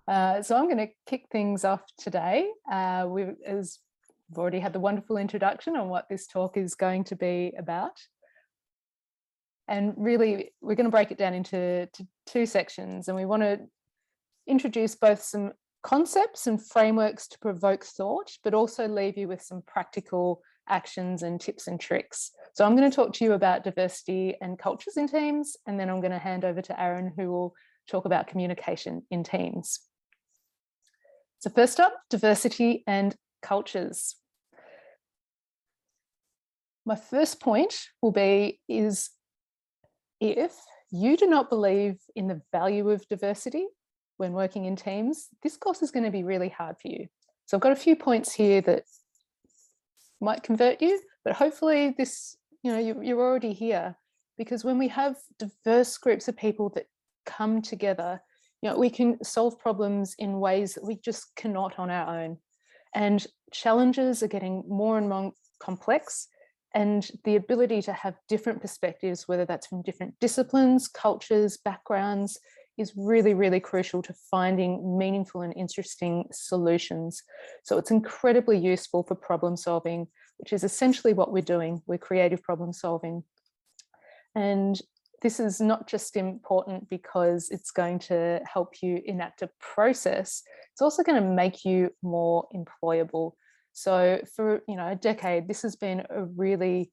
So I'm going to kick things off today. We've already had the wonderful introduction on what this talk is going to be about. And really, we're going to break it down into two sections, and we want to introduce both some concepts and frameworks to provoke thought, but also leave you with some practical actions and tips and tricks. So I'm going to talk to you about diversity and cultures in teams, and then I'm going to hand over to Aaron, who will talk about communication in teams. So first up, diversity and cultures. My first point will be is if you do not believe in the value of diversity when working in teams, this course is going to be really hard for you. So I've got a few points here that might convert you, but hopefully this, you're already here, because when we have diverse groups of people that come together, we can solve problems in ways that we just cannot on our own. And challenges are getting more and more complex, and the ability to have different perspectives, whether that's from different disciplines, cultures, backgrounds, is really, really crucial to finding meaningful and interesting solutions. So it's incredibly useful for problem solving, which is essentially what we're doing. We're creative problem solving. And this is not just important because it's going to help you enact a process, it's also going to make you more employable. So for a decade, this has been a really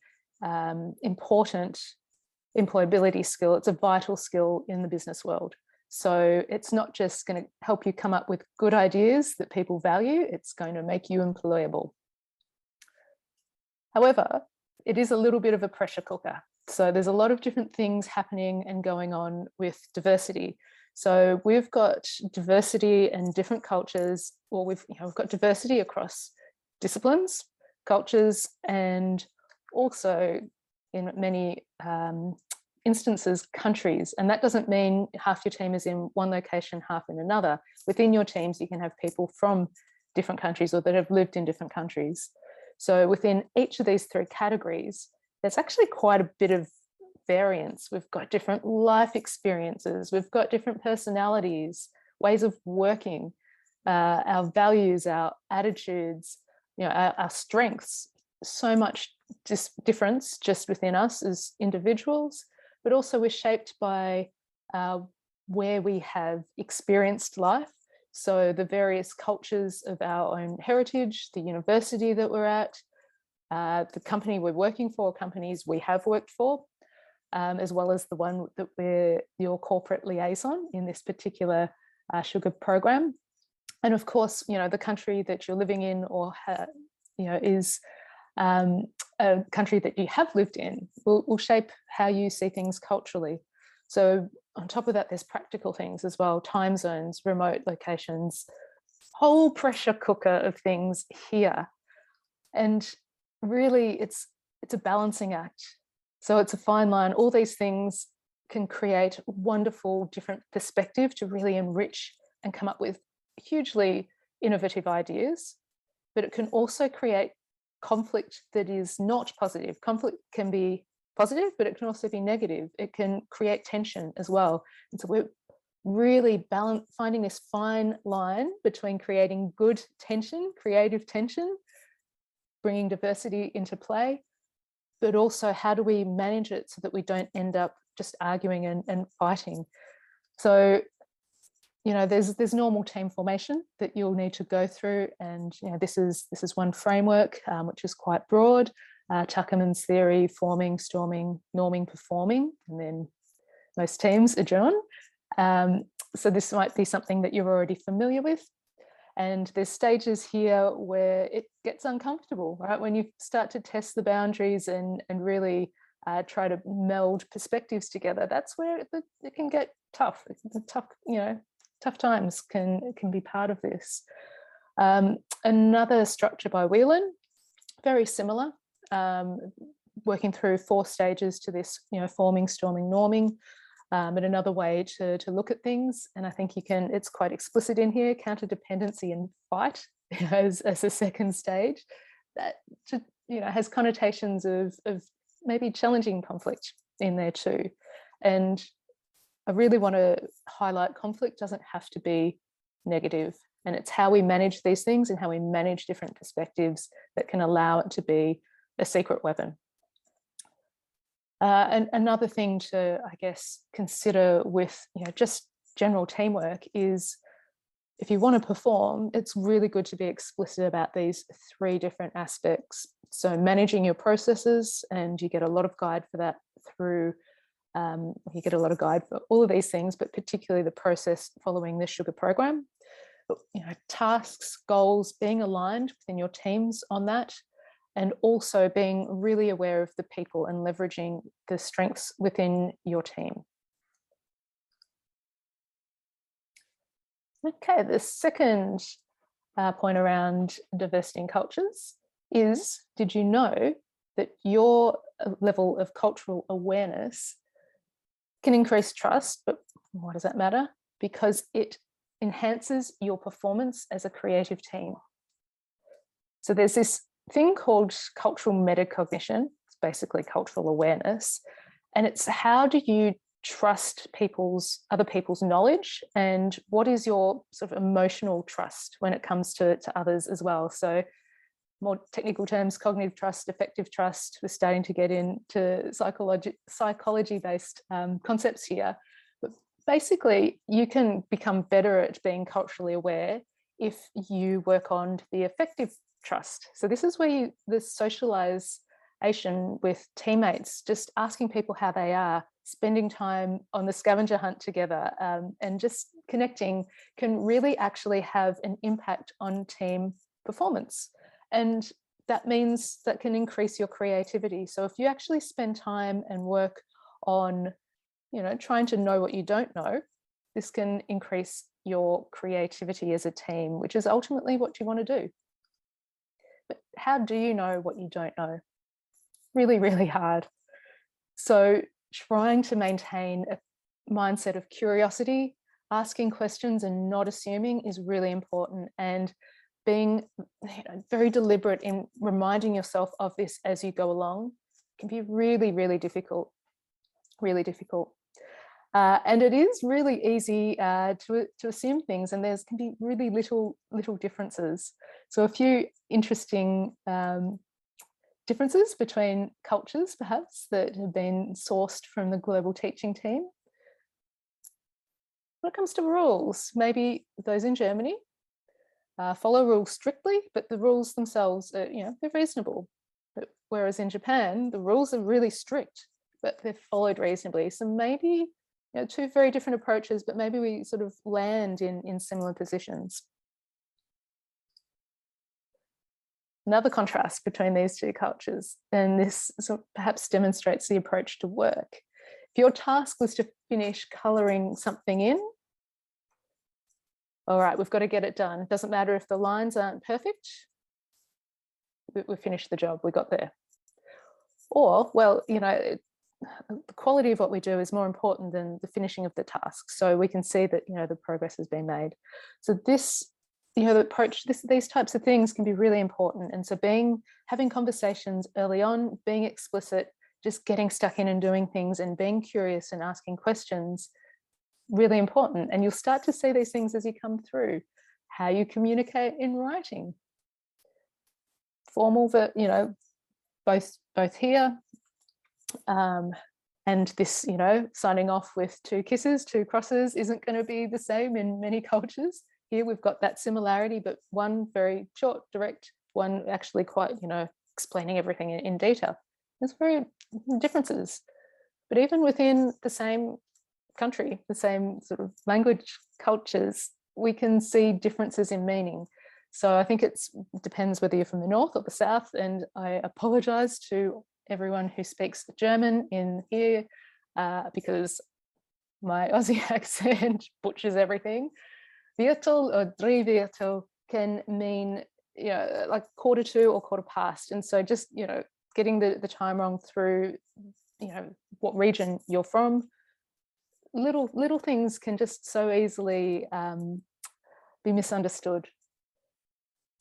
important employability skill. It's a vital skill in the business world. So it's not just going to help you come up with good ideas that people value, it's going to make you employable. However, it is a little bit of a pressure cooker. So there's a lot of different things happening and going on with diversity. So we've got diversity and different cultures, or we've got diversity across disciplines, cultures, and also in many instances, countries. And that doesn't mean half your team is in one location, half in another. Within your teams, you can have people from different countries or that have lived in different countries. So within each of these three categories, there's actually quite a bit of variance. We've got different life experiences, we've got different personalities, ways of working, our values, our attitudes, our strengths, so much difference just within us as individuals, but also we're shaped by where we have experienced life. So the various cultures of our own heritage, the university that we're at, the company we're working for, companies we have worked for, as well as the one that we're your corporate liaison in this particular sugar program. And of course, the country that you're living in or is a country that you have lived in will shape how you see things culturally. So on top of that, there's practical things as well, time zones, remote locations, whole pressure cooker of things here. And really, it's a balancing act. So it's a fine line. All these things can create wonderful different perspective to really enrich and come up with hugely innovative ideas, but it can also create conflict that is not positive. Conflict can be positive, but it can also be negative. It can create tension as well. And so we're really finding this fine line between creating good tension, creative tension, bringing diversity into play, but also how do we manage it so that we don't end up just arguing and fighting. So there's normal team formation that you'll need to go through, and this is one framework which is quite broad. Tuckerman's theory: forming, storming, norming, performing, and then most teams adjourn. So this might be something that you're already familiar with. And there's stages here where it gets uncomfortable, right? When you start to test the boundaries and really try to meld perspectives together, that's where it can get tough. Tough times can be part of this. Another structure by Whelan, very similar, working through 4 stages to this, forming, storming, norming. But another way to look at things, and I think it's quite explicit in here, counterdependency and fight as a second stage, that has connotations of maybe challenging conflict in there too. And I really want to highlight conflict doesn't have to be negative. And it's how we manage these things and how we manage different perspectives that can allow it to be a secret weapon. And another thing to, I guess, consider with, just general teamwork is, if you want to perform, it's really good to be explicit about these 3 different aspects. So managing your processes, and you get a lot of guide for that through, you get a lot of guide for all of these things, but particularly the process following the sugar program. Tasks, goals, being aligned within your teams on that, and also being really aware of the people and leveraging the strengths within your team. Okay, the second point around diversity in cultures is, did you know that your level of cultural awareness can increase trust? But why does that matter? Because it enhances your performance as a creative team. So there's this thing called cultural metacognition. It's basically cultural awareness. And it's, how do you trust other people's knowledge, and what is your sort of emotional trust when it comes to others as well? So more technical terms, cognitive trust, affective trust. We're starting to get into psychology-based concepts here. But basically, you can become better at being culturally aware if you work on the affective trust. So this is where the socialization with teammates, just asking people how they are, spending time on the scavenger hunt together, and just connecting, can really actually have an impact on team performance. And that means that can increase your creativity. So if you actually spend time and work on, trying to know what you don't know, this can increase your creativity as a team, which is ultimately what you want to do. But how do you know what you don't know? Really, really hard. So trying to maintain a mindset of curiosity, asking questions and not assuming is really important, and being very deliberate in reminding yourself of this as you go along can be really, really difficult, really difficult. And it is really easy to assume things, and there's can be really little differences. So a few interesting differences between cultures, perhaps, that have been sourced from the global teaching team. When it comes to rules, maybe those in Germany follow rules strictly, but the rules themselves are, they're reasonable. But whereas in Japan, the rules are really strict, but they're followed reasonably. So maybe, 2 very different approaches, but maybe we sort of land in similar positions. Another contrast between these 2 cultures, and this sort of perhaps demonstrates the approach to work. If your task was to finish colouring something in, all right, we've got to get it done. It doesn't matter if the lines aren't perfect. We finished the job, we got there. Or, well, the quality of what we do is more important than the finishing of the task. So we can see that, the progress has been made. So this, the approach, these types of things can be really important. And so having conversations early on, being explicit, just getting stuck in and doing things, and being curious and asking questions, really important. And you'll start to see these things as you come through. How you communicate in writing, formal, both here, and this, signing off with 2 kisses, 2 crosses isn't going to be the same in many cultures. Here we've got that similarity, but one very short, direct, one actually quite, explaining everything in detail. There's very differences. But even within the same country, the same sort of language, cultures, we can see differences in meaning. So I think it depends whether you're from the north or the south, and I apologise to everyone who speaks German in here because my Aussie accent butchers everything. Viertel or drie Viertel can mean, like 1:45 or 1:15. And so just, getting the time wrong through, what region you're from, little things can just so easily be misunderstood.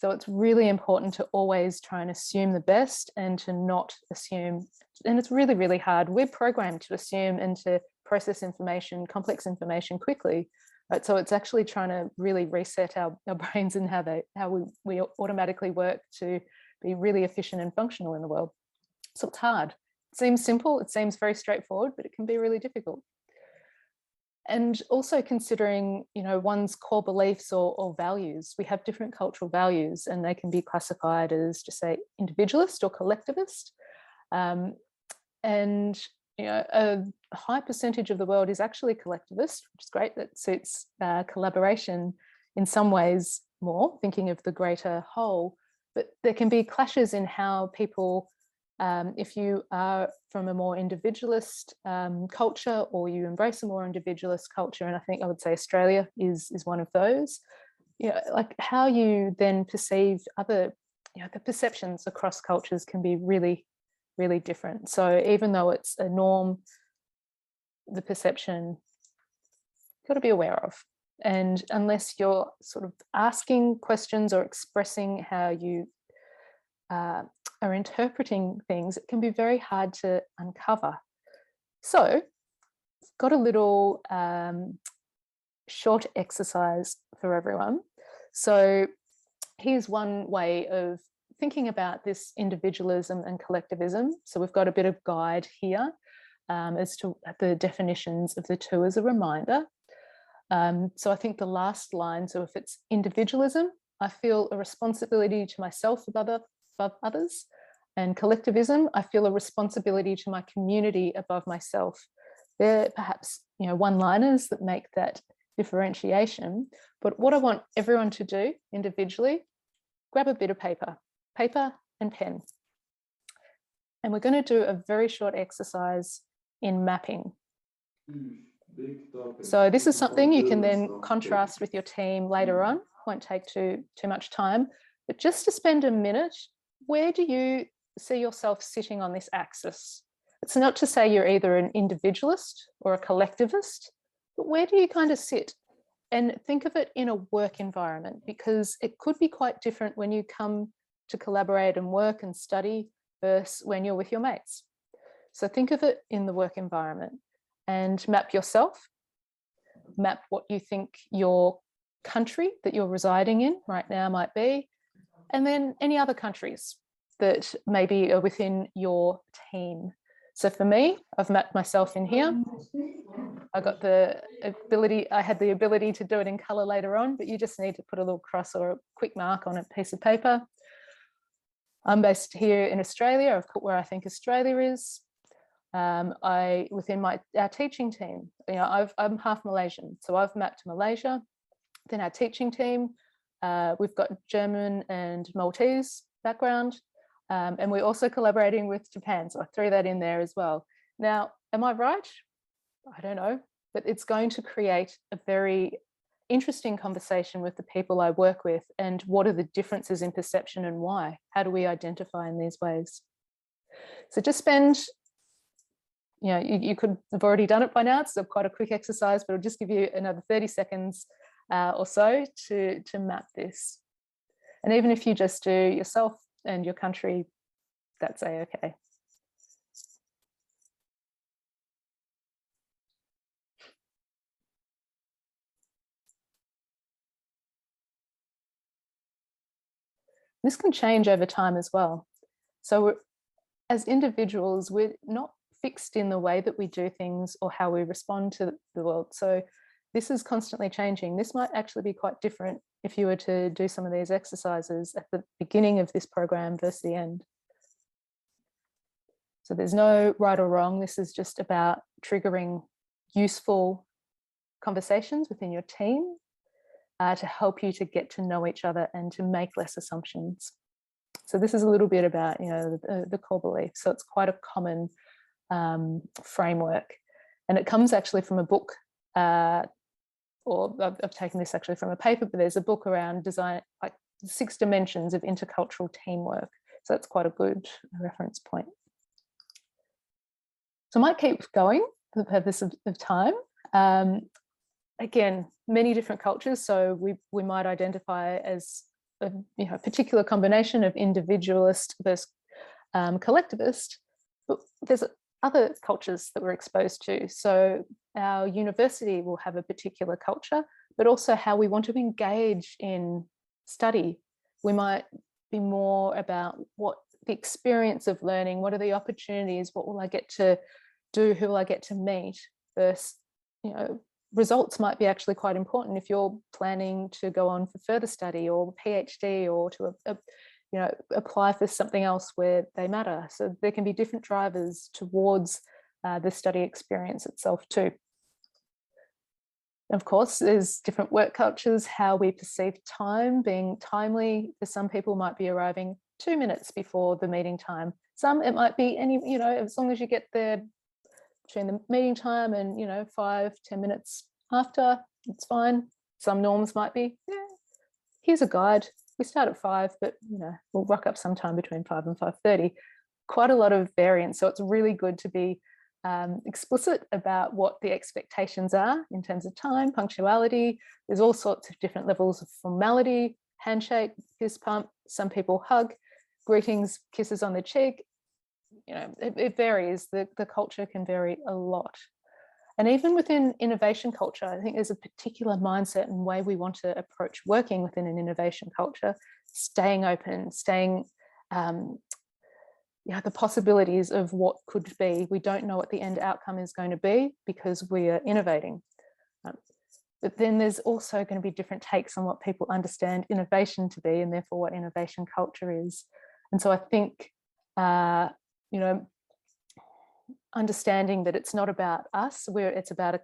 So it's really important to always try and assume the best and to not assume. And it's really, really hard. We're programmed to assume and to process information, complex information quickly. right? So it's actually trying to really reset our brains and how we automatically work to be really efficient and functional in the world. So it's hard. It seems simple, it seems very straightforward, but it can be really difficult. And also considering, you know, one's core beliefs or values. We have different cultural values, and they can be classified as, just say, individualist or collectivist. And you know, a high percentage of the world is actually collectivist, which is great. That suits collaboration in some ways more, thinking of the greater whole. But there can be clashes in how people, if you are from a more individualist culture, or you embrace a more individualist culture, and I think I would say Australia is one of those, you know, like how you then perceive other, you know, the perceptions across cultures can be really, really different. So even though it's a norm, the perception you've got to be aware of. And unless you're sort of asking questions or expressing how you are interpreting things, it can be very hard to uncover. So got a little short exercise for everyone. So here's one way of thinking about this individualism and collectivism. So we've got a bit of guide here as to the definitions of the two as a reminder. So I think the last line, so if it's individualism, I feel a responsibility to myself above others, and collectivism, I feel a responsibility to my community above myself. They're perhaps, you know, one-liners that make that differentiation. But what I want everyone to do individually, grab a bit of paper and pen. And we're going to do a very short exercise in mapping. So this is something you can then contrast with your team later on. Won't take too much time, but just to spend a minute, where do you see yourself sitting on this axis? It's not to say you're either an individualist or a collectivist, but where do you kind of sit? And think of it in a work environment, because it could be quite different when you come to collaborate and work and study versus when you're with your mates. So think of it in the work environment and map yourself, map what you think your country that you're residing in right now might be, and then any other countries that maybe are within your team. So for me, I've mapped myself in here. I got the ability, I had the ability to do it in color later on, but you just need to put a little cross or a quick mark on a piece of paper. I'm based here in Australia. I've put where I think Australia is. Within our teaching team, you know, I'm half Malaysian, so I've mapped Malaysia. Then our teaching team, we've got German and Maltese background, and we're also collaborating with Japan, so I threw that in there as well. Now, am I right? I don't know, but it's going to create a very interesting conversation with the people I work with, and what are the differences in perception and why? How do we identify in these ways? So just spend, you know, you could have already done it by now. It's quite a quick exercise, but I'll just give you another 30 seconds or so to map this. And even if you just do yourself and your country, that's okay. This can change over time as well. So as individuals, we're not fixed in the way that we do things or how we respond to the world. So this is constantly changing. This might actually be quite different if you were to do some of these exercises at the beginning of this program versus the end. So there's no right or wrong. This is just about triggering useful conversations within your team to help you to get to know each other and to make less assumptions. So this is a little bit about, you know, the core beliefs. So it's quite a common framework, and it comes actually from a book, or I've taken this actually from a paper, but there's a book around design, like 6 dimensions of intercultural teamwork. So that's quite a good reference point. So I might keep going for the purpose of time. Again, many different cultures, so we might identify as a particular combination of individualist versus collectivist, but there's other cultures that we're exposed to. So our university will have a particular culture, but also how we want to engage in study. We might be more about what the experience of learning, what are the opportunities, what will I get to do, who will I get to meet, versus, you know, results might be actually quite important if you're planning to go on for further study or PhD, or to you know, apply for something else where they matter. So there can be different drivers towards the study experience itself too. Of course, there's different work cultures, how we perceive time being timely. For some people might be arriving 2 minutes before the meeting time. Some it might be any, you know, as long as you get there between the meeting time and, you know, 5-10 minutes after, it's fine. Some norms might be, yeah, here's a guide. We start at 5, but, you know, we'll rock up sometime between 5 and 5:30. Quite a lot of variance. So it's really good to be explicit about what the expectations are in terms of time, punctuality. There's all sorts of different levels of formality, handshake, fist pump. Some people hug, greetings, kisses on the cheek. You know, it varies. The culture can vary a lot. And even within innovation culture, I think there's a particular mindset and way we want to approach working within an innovation culture, staying open, staying, you know, the possibilities of what could be. We don't know what the end outcome is going to be because we are innovating. But then there's also going to be different takes on what people understand innovation to be, and therefore what innovation culture is. And so I think, you know, understanding that it's not about us, where it's about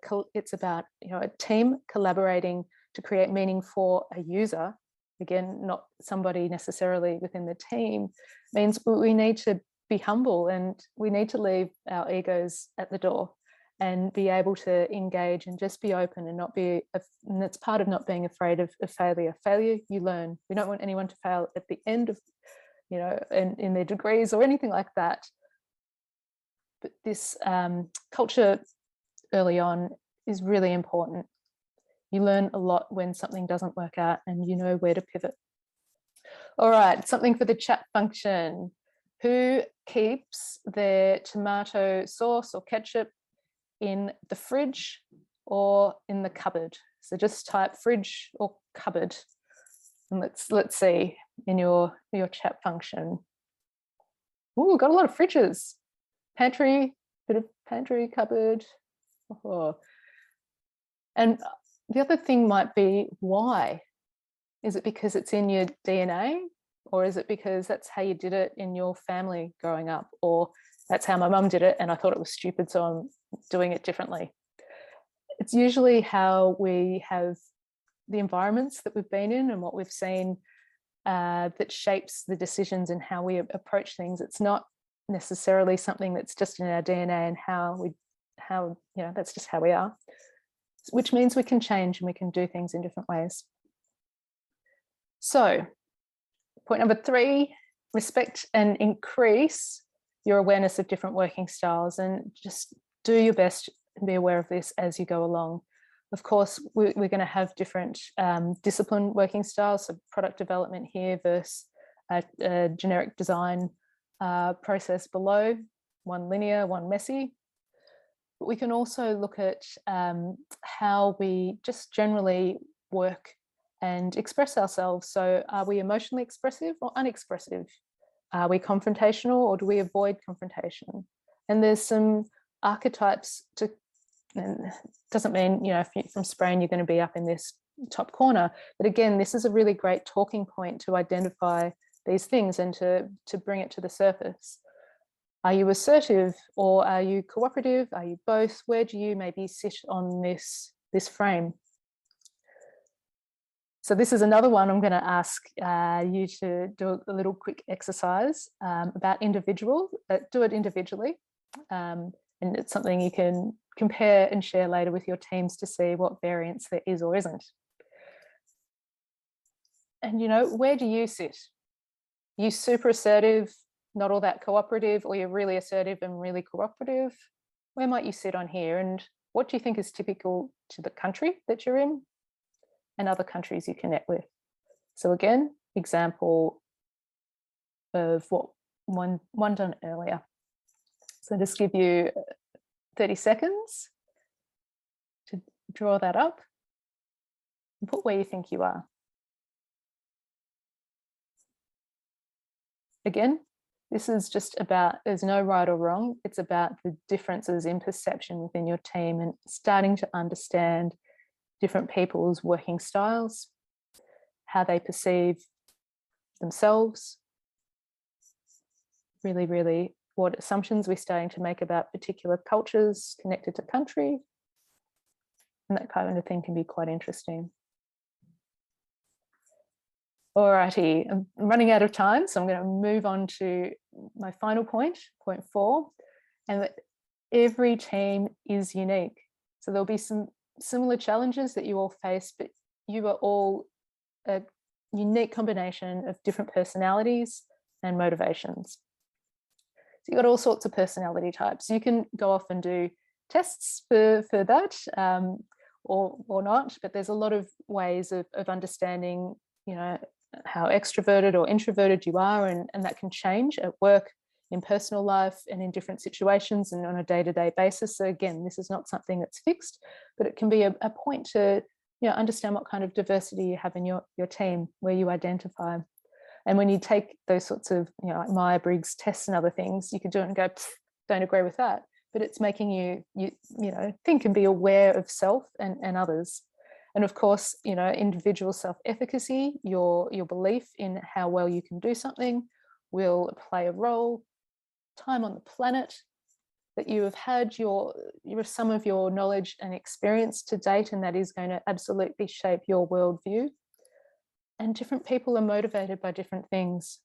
you know, a team collaborating to create meaning for a user. Again, not somebody necessarily within the team, means we need to be humble, and we need to leave our egos at the door and be able to engage and just be open and not be, and that's part of not being afraid of failure. Failure, you learn. We don't want anyone to fail at the end of, you know, in their degrees or anything like that. But this culture early on is really important. You learn a lot when something doesn't work out and you know where to pivot. All right, something for the chat function. Who keeps their tomato sauce or ketchup in the fridge or in the cupboard? So just type fridge or cupboard, and let's see in your chat function. Ooh, got a lot of fridges. Pantry, bit of pantry, cupboard. Oh. And the other thing might be, why? Is it because it's in your DNA? Or is it because that's how you did it in your family growing up? Or that's how my mum did it and I thought it was stupid, so I'm doing it differently. It's usually how we have the environments that we've been in and what we've seen that shapes the decisions and how we approach things. It's not necessarily something that's just in our DNA and how you know, that's just how we are, which means we can change and we can do things in different ways. So point number 3, respect and increase your awareness of different working styles, and just do your best and be aware of this as you go along. Of course, we're going to have different discipline working styles, so product development here versus a generic design process below, one linear, one messy. But we can also look at how we just generally work and express ourselves. So are we emotionally expressive or unexpressive? Are we confrontational or do we avoid confrontation? And there's some archetypes to, and doesn't mean, you know, if you're from Spain, you're going to be up in this top corner. But again, this is a really great talking point to identify these things and to bring it to the surface. Are you assertive or are you cooperative? Are you both? Where do you maybe sit on this frame? So this is another one I'm going to ask you to do a little quick exercise about individual. Do it individually, and it's something you can compare and share later with your teams to see what variance there is or isn't. And, you know, where do you sit? You super assertive, not all that cooperative, or you're really assertive and really cooperative? Where might you sit on here? And what do you think is typical to the country that you're in and other countries you connect with? So again, example of what one done earlier. So just give you 30 seconds to draw that up and put where you think you are. Again, this is just about, there's no right or wrong. It's about the differences in perception within your team and starting to understand different people's working styles, how they perceive themselves, really what assumptions we're starting to make about particular cultures connected to country. And that kind of thing can be quite interesting. Alrighty, I'm running out of time, so I'm going to move on to my final point, point 4, and that every team is unique. So there'll be some similar challenges that you all face, but you are all a unique combination of different personalities and motivations. So you've got all sorts of personality types. You can go off and do tests for that or not, but there's a lot of ways of understanding, you know, how extroverted or introverted you are, and that can change at work, in personal life, and in different situations and on a day-to-day basis. So again, this is not something that's fixed, but it can be a point to, you know, understand what kind of diversity you have in your team, where you identify. And when you take those sorts of, you know, like Myers-Briggs tests and other things, you can do it and go, don't agree with that. But it's making you know, think and be aware of self and others. And of course, you know, individual self-efficacy, your belief in how well you can do something will play a role. Time on the planet that you have had, your some of your knowledge and experience to date, and that is going to absolutely shape your worldview. And different people are motivated by different things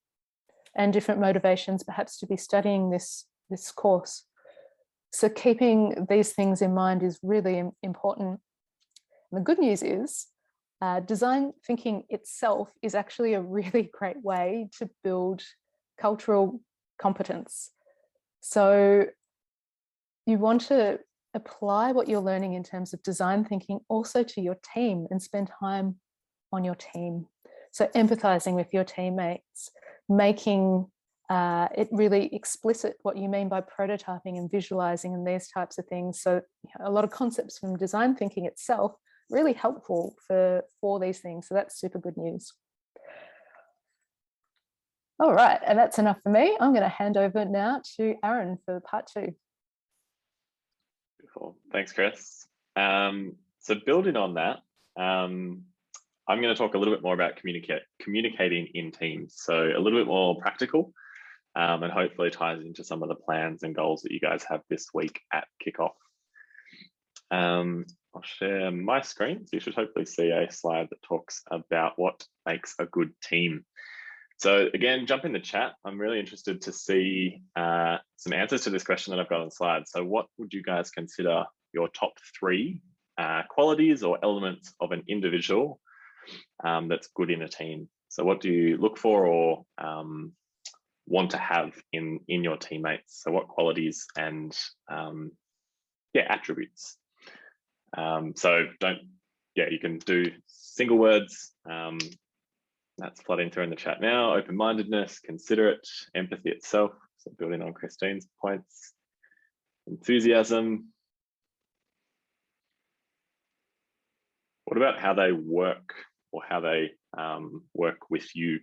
and different motivations, perhaps, to be studying this course. So keeping these things in mind is really important. And the good news is design thinking itself is actually a really great way to build cultural competence. So you want to apply what you're learning in terms of design thinking also to your team and spend time on your team. So empathizing with your teammates, making it really explicit what you mean by prototyping and visualizing and these types of things. So a lot of concepts from design thinking itself really helpful for these things. So that's super good news. All right, and that's enough for me. I'm going to hand over now to Aaron for part 2. Beautiful. Thanks, Chris. So building on that, I'm going to talk a little bit more about communicating in teams. So a little bit more practical, and hopefully ties into some of the plans and goals that you guys have this week at kickoff. I'll share my screen. So you should hopefully see a slide that talks about what makes a good team. So again, jump in the chat. I'm really interested to see some answers to this question that I've got on slides. So what would you guys consider your top 3 qualities or elements of an individual that's good in a team? So what do you look for or want to have in your teammates? So what qualities and attributes? So you can do single words. That's flooding through in the chat now. Open-mindedness, considerate, empathy itself. So building on Christine's points. Enthusiasm. What about how they work or how they work with you?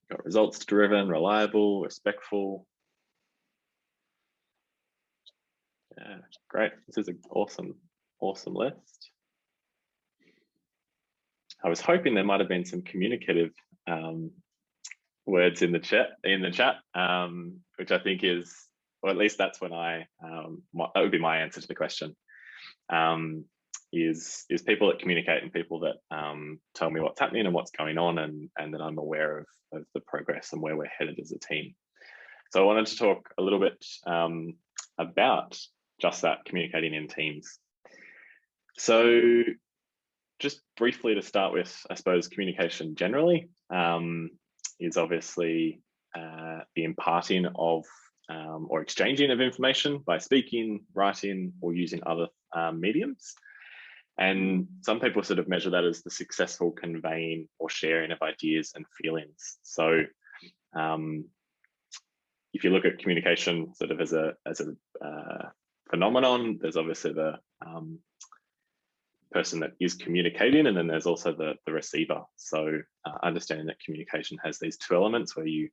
Got results driven, reliable, respectful. Yeah, great. This is an awesome list. I was hoping there might have been some communicative words in the chat, which I think is, or at least that's when that would be my answer to the question. Is people that communicate and people that tell me what's happening and what's going on, and that I'm aware of the progress and where we're headed as a team. So I wanted to talk a little bit about just that, communicating in teams. So just briefly to start with, I suppose communication generally is obviously the imparting of or exchanging of information by speaking, writing, or using other mediums. And some people sort of measure that as the successful conveying or sharing of ideas and feelings. So if you look at communication sort of as a phenomenon, there's obviously the person that is communicating, and then there's also the receiver. So understanding that communication has these two elements where you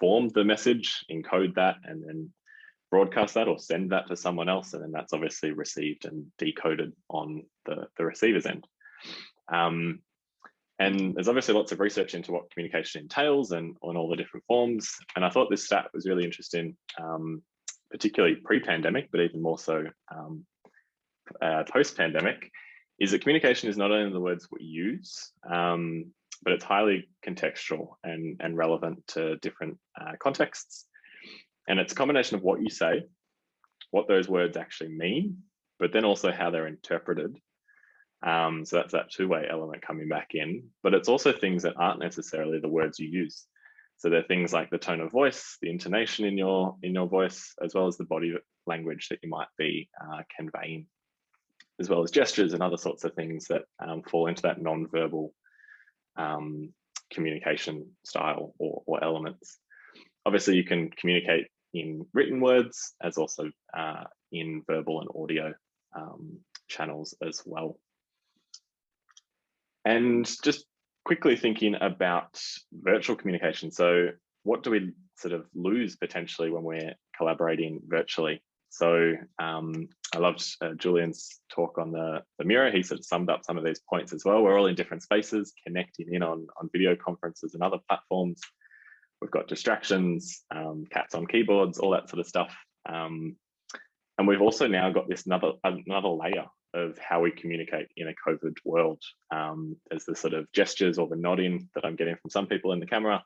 form the message, encode that, and then broadcast that or send that to someone else, and then that's obviously received and decoded on the receiver's end. And there's obviously lots of research into what communication entails and on all the different forms. And I thought this stat was really interesting, particularly pre-pandemic, but even more so post-pandemic, is that communication is not only the words we use, but it's highly contextual and relevant to different contexts. And it's a combination of what you say, what those words actually mean, but then also how they're interpreted. So that's that two-way element coming back in, but it's also things that aren't necessarily the words you use. So they're things like the tone of voice, the intonation in your voice, as well as the body language that you might be conveying, as well as gestures and other sorts of things that fall into that non-verbal communication style or elements. Obviously, you can communicate in written words as also in verbal and audio channels as well. And just quickly thinking about virtual communication. So what do we sort of lose potentially when we're collaborating virtually? So I loved Julian's talk on the mirror. He sort of summed up some of these points as well. We're all in different spaces, connecting in on video conferences and other platforms. We've got distractions, cats on keyboards, all that sort of stuff. And we've also now got this another layer of how we communicate in a COVID world. There's the sort of gestures or the nodding that I'm getting from some people in the camera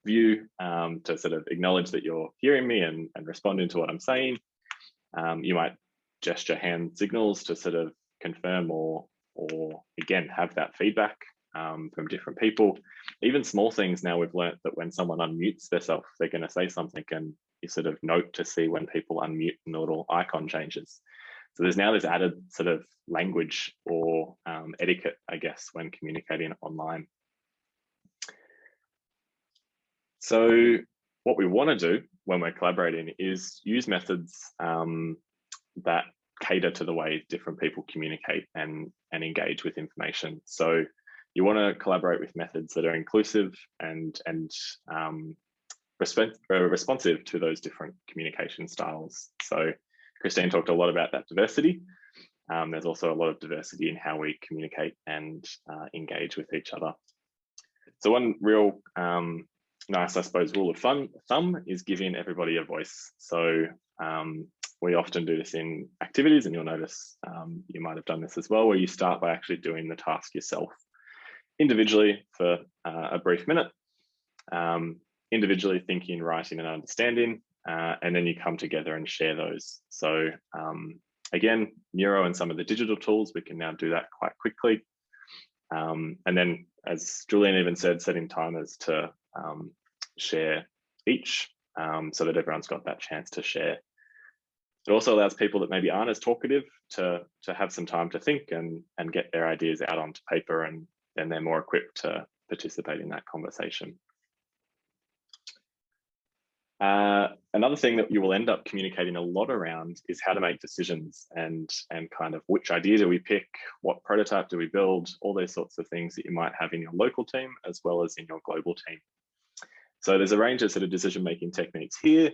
view to sort of acknowledge that you're hearing me and responding to what I'm saying. You might gesture hand signals to sort of confirm or again, have that feedback from different people. Even small things now, we've learned that when someone unmutes themselves, they're going to say something, and you sort of note to see when people unmute and the little icon changes. So there's now this added sort of language or etiquette, I guess, when communicating online. So what we want to do when we're collaborating is use methods that cater to the way different people communicate and engage with information. So you want to collaborate with methods that are inclusive and responsive to those different communication styles. So Christine talked a lot about that diversity. There's also a lot of diversity in how we communicate and engage with each other. So one real nice, I suppose, rule of thumb is giving everybody a voice. So we often do this in activities, and you'll notice you might have done this as well, where you start by actually doing the task yourself individually for a brief minute, individually thinking, writing and understanding, and then you come together and share those. So again, Miro and some of the digital tools, we can now do that quite quickly. And then, as Julian even said, setting timers to share each so that everyone's got that chance to share. It also allows people that maybe aren't as talkative to have some time to think and get their ideas out onto paper, and then they're more equipped to participate in that conversation. Another thing that you will end up communicating a lot around is how to make decisions and kind of which idea do we pick, what prototype do we build, all those sorts of things that you might have in your local team as well as in your global team. So there's a range of sort of decision-making techniques here.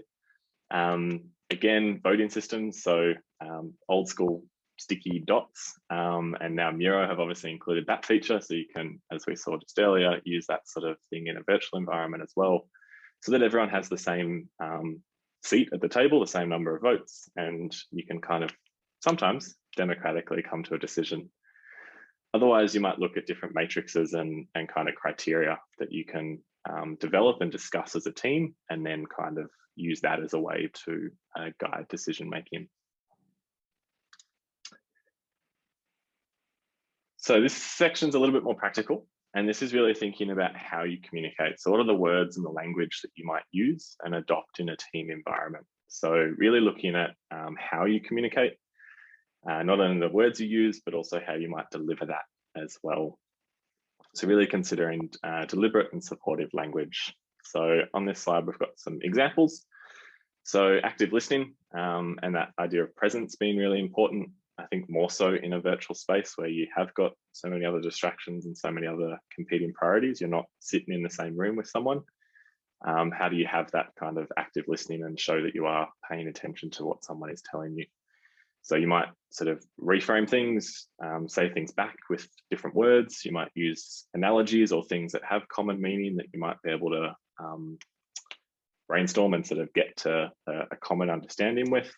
Again, voting systems, so old school sticky dots, and now Miro have obviously included that feature, so you can, as we saw just earlier, use that sort of thing in a virtual environment as well, so that everyone has the same seat at the table, the same number of votes, and you can kind of sometimes democratically come to a decision. Otherwise, you might look at different matrices and kind of criteria that you can develop and discuss as a team, and then kind of use that as a way to guide decision making. So this section's a little bit more practical, and this is really thinking about how you communicate. So what are the words and the language that you might use and adopt in a team environment? So really looking at how you communicate, not only the words you use, but also how you might deliver that as well. So really considering deliberate and supportive language. So on this slide, we've got some examples. So active listening and that idea of presence being really important. I think more so in a virtual space where you have got so many other distractions and so many other competing priorities. You're not sitting in the same room with someone. How do you have that kind of active listening and show that you are paying attention to what someone is telling you? So you might sort of reframe things, say things back with different words. You might use analogies or things that have common meaning that you might be able to brainstorm and sort of get to a common understanding with.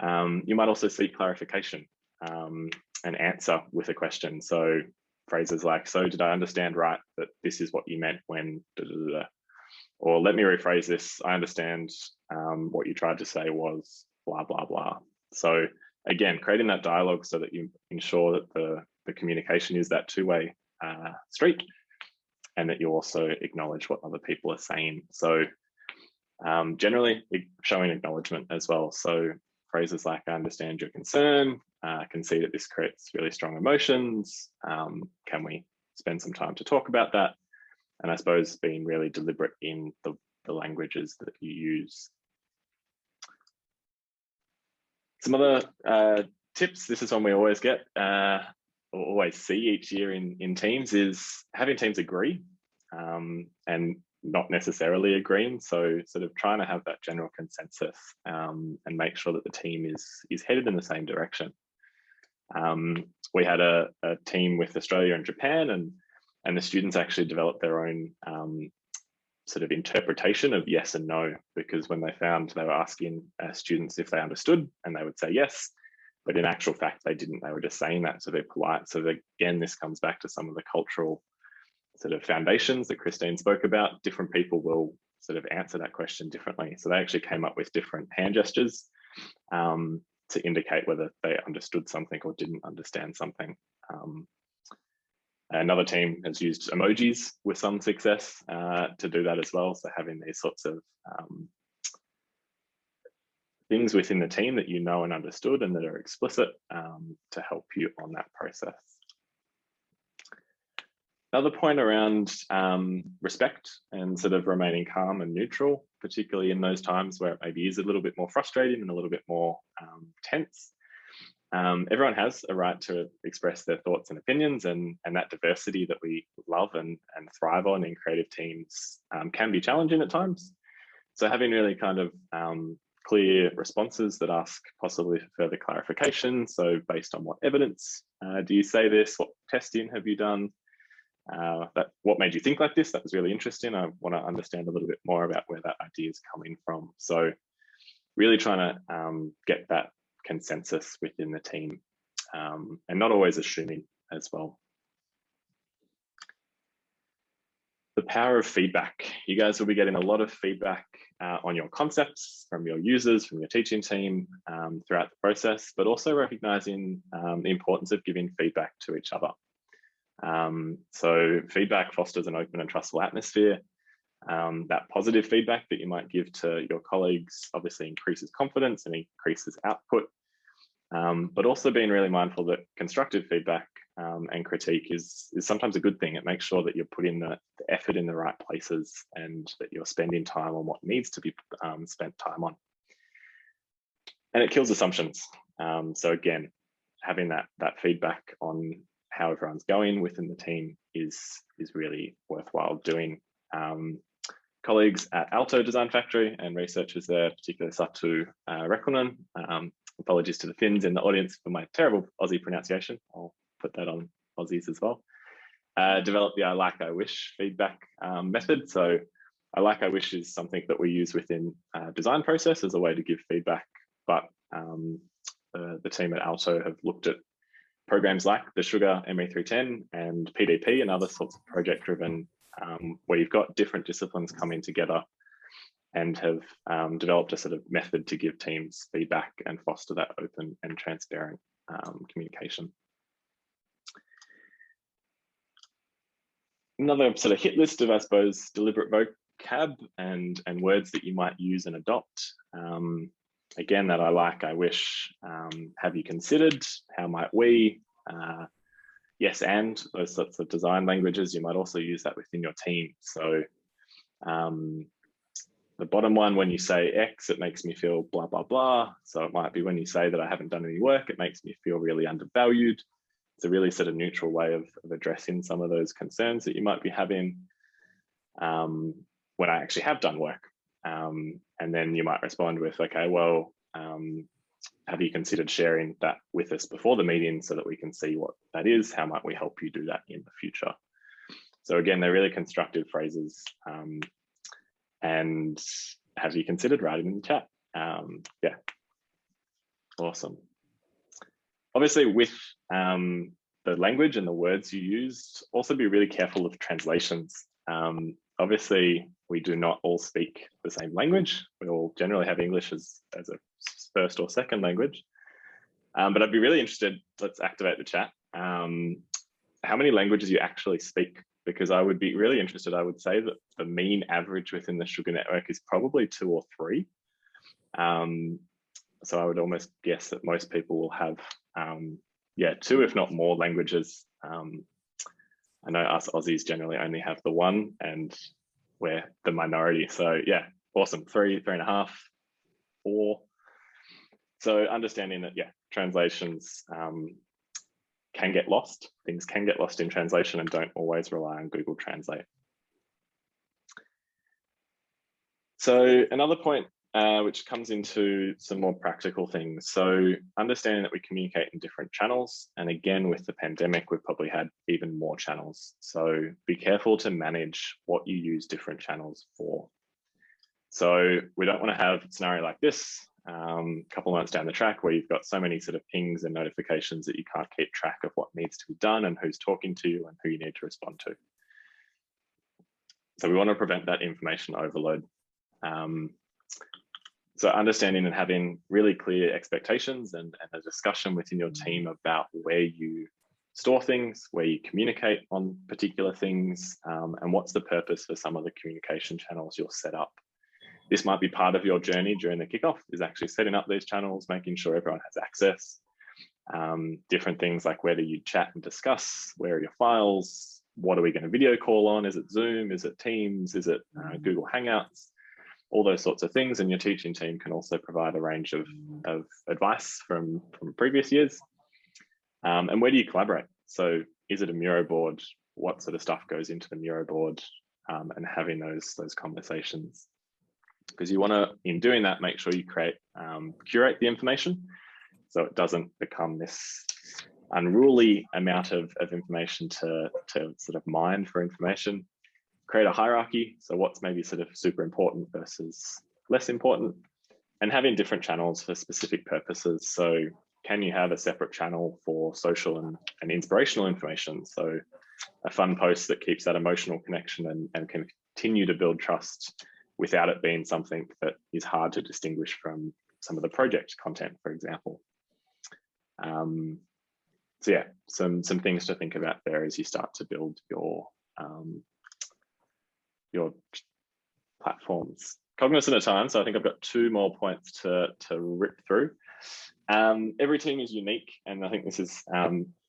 You might also seek clarification and answer with a question. So phrases like, so did I understand right that this is what you meant when da, da, da, da. Or let me rephrase this, I understand what you tried to say was blah, blah, blah. So again, creating that dialogue so that you ensure that the communication is that two-way street, and that you also acknowledge what other people are saying. So generally showing acknowledgement as well. So phrases like, I understand your concern, I can see that this creates really strong emotions. Can we spend some time to talk about that? And I suppose being really deliberate in the languages that you use. Some other tips, this is one we always get, or always see each year in teams, is having teams agree and not necessarily agreeing. So sort of trying to have that general consensus and make sure that the team is headed in the same direction. We had a team with Australia and Japan, and the students actually developed their own sort of interpretation of yes and no, because when they found they were asking students if they understood, and they would say yes, but in actual fact they didn't. They were just saying that to be polite. So again, this comes back to some of the cultural sort of foundations that Christine spoke about. Different people will sort of answer that question differently. So they actually came up with different hand gestures to indicate whether they understood something or didn't understand something. Another team has used emojis with some success to do that as well. So having these sorts of things within the team that you know and understood and that are explicit to help you on that process. Another point around respect and sort of remaining calm and neutral, particularly in those times where it maybe is a little bit more frustrating and a little bit more tense. Everyone has a right to express their thoughts and opinions, and that diversity that we love and thrive on in creative teams can be challenging at times. So having really kind of clear responses that ask possibly further clarification. So based on what evidence do you say this? What testing have you done? What made you think like this? That was really interesting. I want to understand a little bit more about where that idea is coming from. So really trying to get that consensus within the team and not always assuming as well. The power of feedback. You guys will be getting a lot of feedback on your concepts from your users, from your teaching team throughout the process, but also recognizing the importance of giving feedback to each other. So feedback fosters an open and trustful atmosphere. That positive feedback that you might give to your colleagues obviously increases confidence and increases output, but also being really mindful that constructive feedback and critique is sometimes a good thing. It makes sure that you're putting the effort in the right places and that you're spending time on what needs to be spent time on. And it kills assumptions. So again, having that feedback on how everyone's going within the team is really worthwhile doing. Colleagues at Aalto Design Factory and researchers there, particularly Satu Rekkonen, apologies to the Finns in the audience for my terrible Aussie pronunciation. I'll put that on Aussies as well. Developed the I like, I wish feedback method. So I like, I wish is something that we use within design process as a way to give feedback. But the team at Aalto have looked at programs like the Sugar ME310 and PDP and other sorts of project-driven where you've got different disciplines coming together and have developed a sort of method to give teams feedback and foster that open and transparent communication. Another sort of hit list of, I suppose, deliberate vocab and words that you might use and adopt. Again, that I like, I wish, have you considered, how might we, yes, and those sorts of design languages. You might also use that within your team. So The bottom one, when you say X, it makes me feel blah, blah, blah. So it might be when you say that I haven't done any work, it makes me feel really undervalued. It's a really sort of neutral way of addressing some of those concerns that you might be having when I actually have done work. And then you might respond with, okay, well, have you considered sharing that with us before the meeting so that we can see what that is? How might we help you do that in the future? So again, they're really constructive phrases. And have you considered writing in the chat? Yeah, awesome. Obviously, with the language and the words you use, also be really careful of translations. Obviously, we do not all speak the same language. We all generally have English as a first or second language. But I'd be really interested, let's activate the chat, how many languages you actually speak. Because I would be really interested, I would say that the mean average within the Sugar Network is probably 2 or 3. So I would almost guess that most people will have, 2, if not more languages. I know us Aussies generally only have the 1 and we're the minority. So yeah, awesome, 3, 3.5, 4. So understanding that, translations can get lost. Things can get lost in translation and don't always rely on Google Translate. So another point which comes into some more practical things. So understanding that we communicate in different channels. And again, with the pandemic, we've probably had even more channels. So be careful to manage what you use different channels for. So we don't want to have a scenario like this, a couple of months down the track where you've got so many sort of pings and notifications that you can't keep track of what needs to be done and who's talking to you and who you need to respond to. So we want to prevent that information overload. So understanding and having really clear expectations and a discussion within your team about where you store things, where you communicate on particular things, and what's the purpose for some of the communication channels you'll set up. This might be part of your journey during the kickoff, is actually setting up these channels, making sure everyone has access. Different things like where do you chat and discuss, where are your files, what are we going to video call on, is it Zoom, is it Teams, is it Google Hangouts, all those sorts of things. And your teaching team can also provide a range of advice from previous years. And where do you collaborate? So is it a Miro board? What sort of stuff goes into the Miro board? And having those conversations. Because you want to, in doing that, make sure you curate the information so it doesn't become this unruly amount of information to sort of mine for information. Create a hierarchy, so what's maybe sort of super important versus less important, and having different channels for specific purposes. So can you have a separate channel for social and inspirational information? So a fun post that keeps that emotional connection and can continue to build trust without it being something that is hard to distinguish from some of the project content, for example. So yeah, some things to think about there as you start to build your platforms. Cognizant of time, so I think I've got 2 more points to rip through. Every team is unique, and I think this is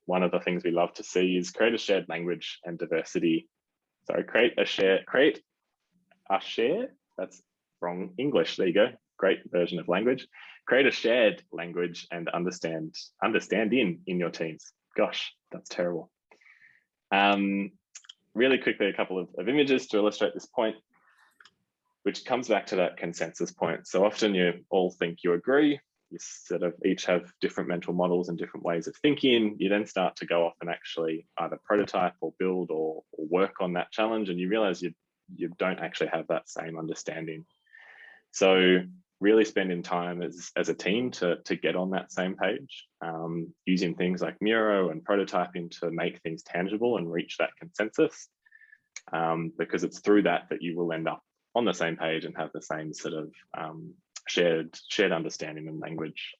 one of the things we love to see is create a shared language and diversity. Sorry, create a share. That's wrong English. There you go. Great version of language. Create a shared language and understanding in your teams. Gosh, that's terrible. Really quickly, a couple of images to illustrate this point, which comes back to that consensus point. So often you all think you agree. You sort of each have different mental models and different ways of thinking. You then start to go off and actually either prototype or build or work on that challenge, and you realize you don't actually have that same understanding. So really spending time as a team to get on that same page, using things like Miro and prototyping to make things tangible and reach that consensus, because it's through that you will end up on the same page and have the same sort of shared understanding and language.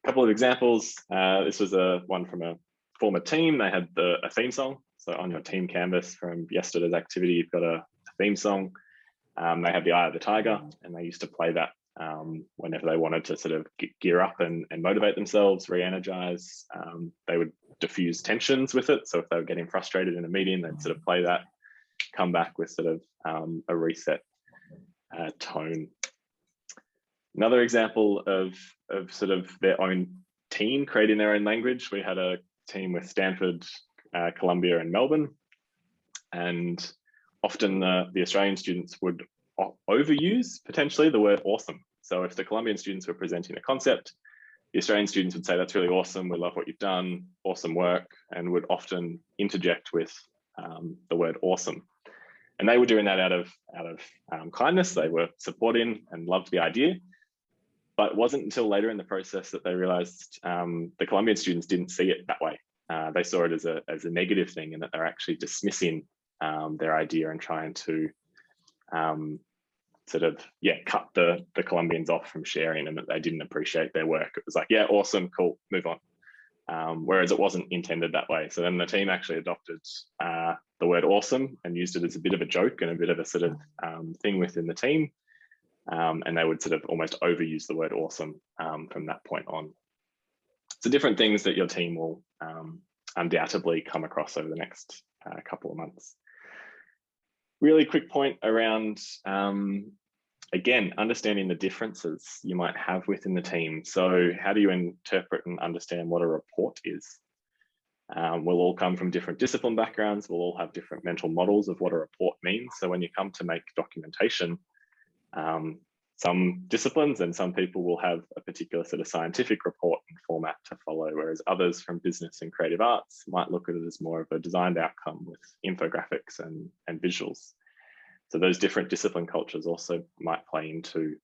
A couple of examples. This was one from a former team. They had a theme song. So on your team canvas from yesterday's activity, you've got a theme song. They had the Eye of the Tiger, and they used to play that whenever they wanted to sort of gear up and motivate themselves, re-energize. They would diffuse tensions with it. So if they were getting frustrated in a meeting, they'd sort of play that. come back with sort of a reset tone. Another example of sort of their own team creating their own language. We had a team with Stanford, Columbia and Melbourne, and often the Australian students would overuse potentially the word awesome. So if the Colombian students were presenting a concept, the Australian students would say, that's really awesome, we love what you've done, awesome work, and would often interject with the word awesome. And they were doing that out of kindness. They were supporting and loved the idea. But it wasn't until later in the process that they realized the Colombian students didn't see it that way. They saw it as a negative thing, and that they're actually dismissing their idea and trying to sort of, cut the Colombians off from sharing, and that they didn't appreciate their work. It was like, yeah, awesome, cool, move on. Whereas it wasn't intended that way. So then the team actually adopted the word awesome and used it as a bit of a joke and a bit of a sort of thing within the team. And they would sort of almost overuse the word awesome from that point on. So different things that your team will undoubtedly come across over the next couple of months. Really quick point around, again, understanding the differences you might have within the team. So how do you interpret and understand what a report is? We'll all come from different discipline backgrounds. We'll all have different mental models of what a report means. So when you come to make documentation, some disciplines and some people will have a particular sort of scientific report and format to follow, whereas others from business and creative arts might look at it as more of a designed outcome with infographics and visuals. So those different discipline cultures also might play into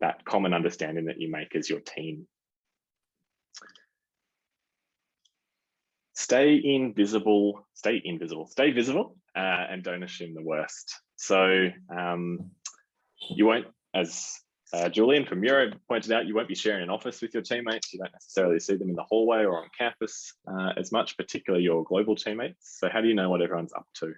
that common understanding that you make as your team. Stay visible, and don't assume the worst. So you won't, as Julian from Miro pointed out, you won't be sharing an office with your teammates. You don't necessarily see them in the hallway or on campus as much, particularly your global teammates. So how do you know what everyone's up to?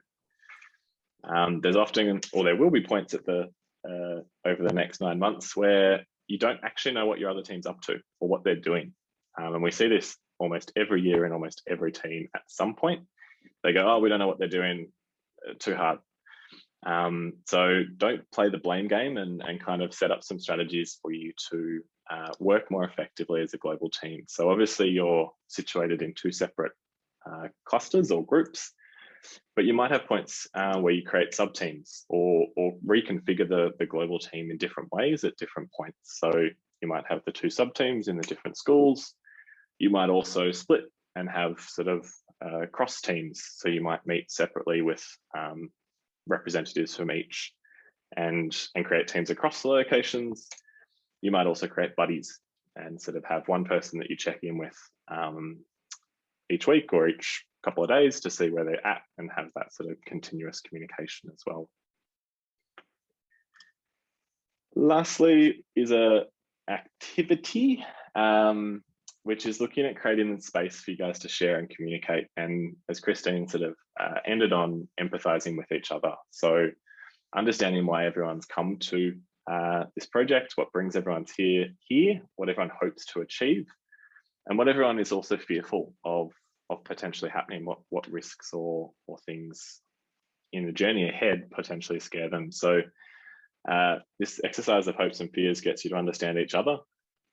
There's often, or there will be points at over the next 9 months where you don't actually know what your other team's up to or what they're doing. And we see this almost every year in almost every team at some point. They go, oh, we don't know what they're doing, too hard. So don't play the blame game and kind of set up some strategies for you to work more effectively as a global team. So obviously you're situated in 2 separate clusters or groups, but you might have points where you create sub-teams or reconfigure the global team in different ways at different points. So you might have the 2 sub-teams in the different schools. You might also split and have sort of cross teams. So you might meet separately with representatives from each and create teams across the locations. You might also create buddies and sort of have one person that you check in with each week or each couple of days to see where they're at and have that sort of continuous communication as well. Lastly is a activity, which is looking at creating the space for you guys to share and communicate. And as Christine sort of ended on, empathizing with each other. So understanding why everyone's come to this project, what brings everyone here, what everyone hopes to achieve, and what everyone is also fearful of potentially happening, what risks or things in the journey ahead potentially scare them. So this exercise of hopes and fears gets you to understand each other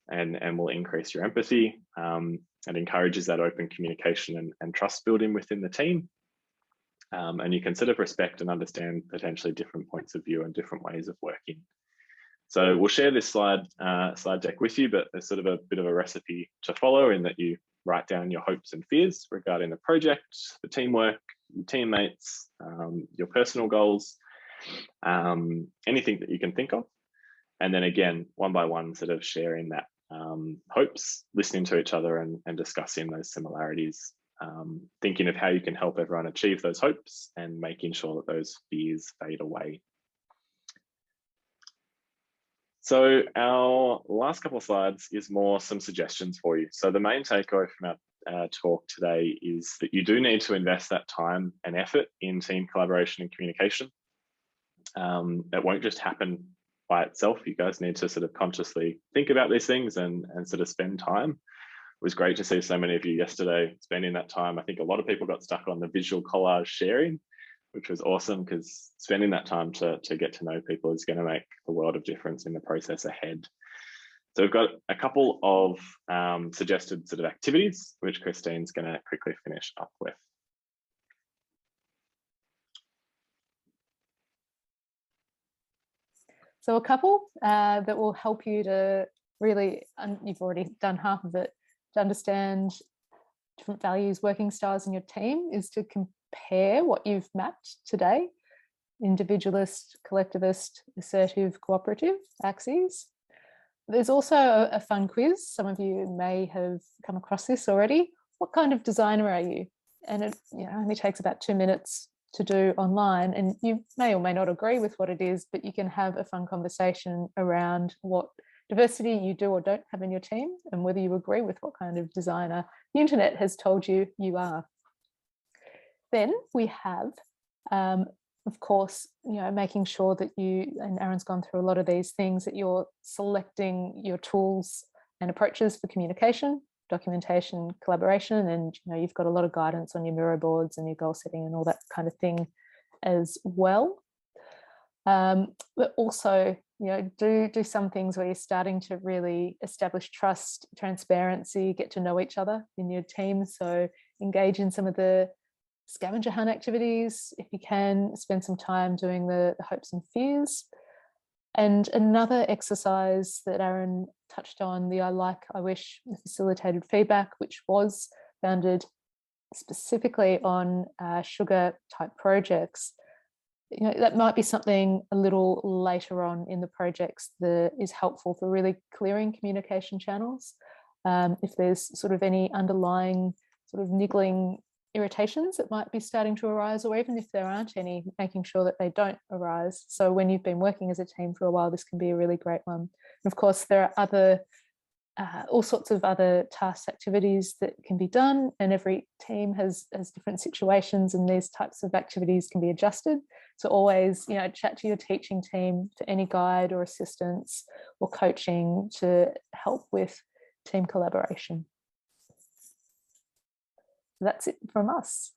and will increase your empathy and encourages that open communication and trust building within the team. And you can sort of respect and understand potentially different points of view and different ways of working. So we'll share this slide deck with you, but there's sort of a bit of a recipe to follow in that you write down your hopes and fears regarding the project, the teamwork, your teammates, your personal goals, anything that you can think of. And then again, one by one, sort of sharing that hopes, listening to each other and discussing those similarities, thinking of how you can help everyone achieve those hopes and making sure that those fears fade away. So our last couple of slides is more some suggestions for you. So the main takeaway from our talk today is that you do need to invest that time and effort in team collaboration and communication. It won't just happen by itself. You guys need to sort of consciously think about these things and sort of spend time. It was great to see so many of you yesterday spending that time. I think a lot of people got stuck on the visual collage sharing, which was awesome, because spending that time to get to know people is going to make a world of difference in the process ahead. So we've got a couple of suggested sort of activities, which Christine's going to quickly finish up with. So a couple that will help you to really, you've already done half of it, to understand different values, working styles in your team, is to compare what you've mapped today: individualist, collectivist, assertive, cooperative axes. There's also a fun quiz. Some of you may have come across this already. What kind of designer are you? And it only takes about 2 minutes to do online, and you may or may not agree with what it is, but you can have a fun conversation around what diversity you do or don't have in your team, and whether you agree with what kind of designer the internet has told you you are. Then we have, of course, making sure that you, and Aaron's gone through a lot of these things, that you're selecting your tools and approaches for communication, documentation, collaboration, and you've got a lot of guidance on your Miro boards and your goal setting and all that kind of thing as well. But also, do some things where you're starting to really establish trust, transparency, get to know each other in your team. So engage in some of the scavenger hunt activities if you can. Spend some time doing the hopes and fears. And another exercise that Aaron touched on, the I like, I wish, the facilitated feedback, which was founded specifically on sugar type projects. That might be something a little later on in the projects that is helpful for really clearing communication channels. If there's sort of any underlying sort of niggling irritations that might be starting to arise, or even if there aren't any, making sure that they don't arise. So when you've been working as a team for a while, this can be a really great one. And of course, there are other all sorts of other task activities that can be done, and every team has different situations, and these types of activities can be adjusted. So always, chat to your teaching team for any guide or assistance or coaching to help with team collaboration. That's it from us.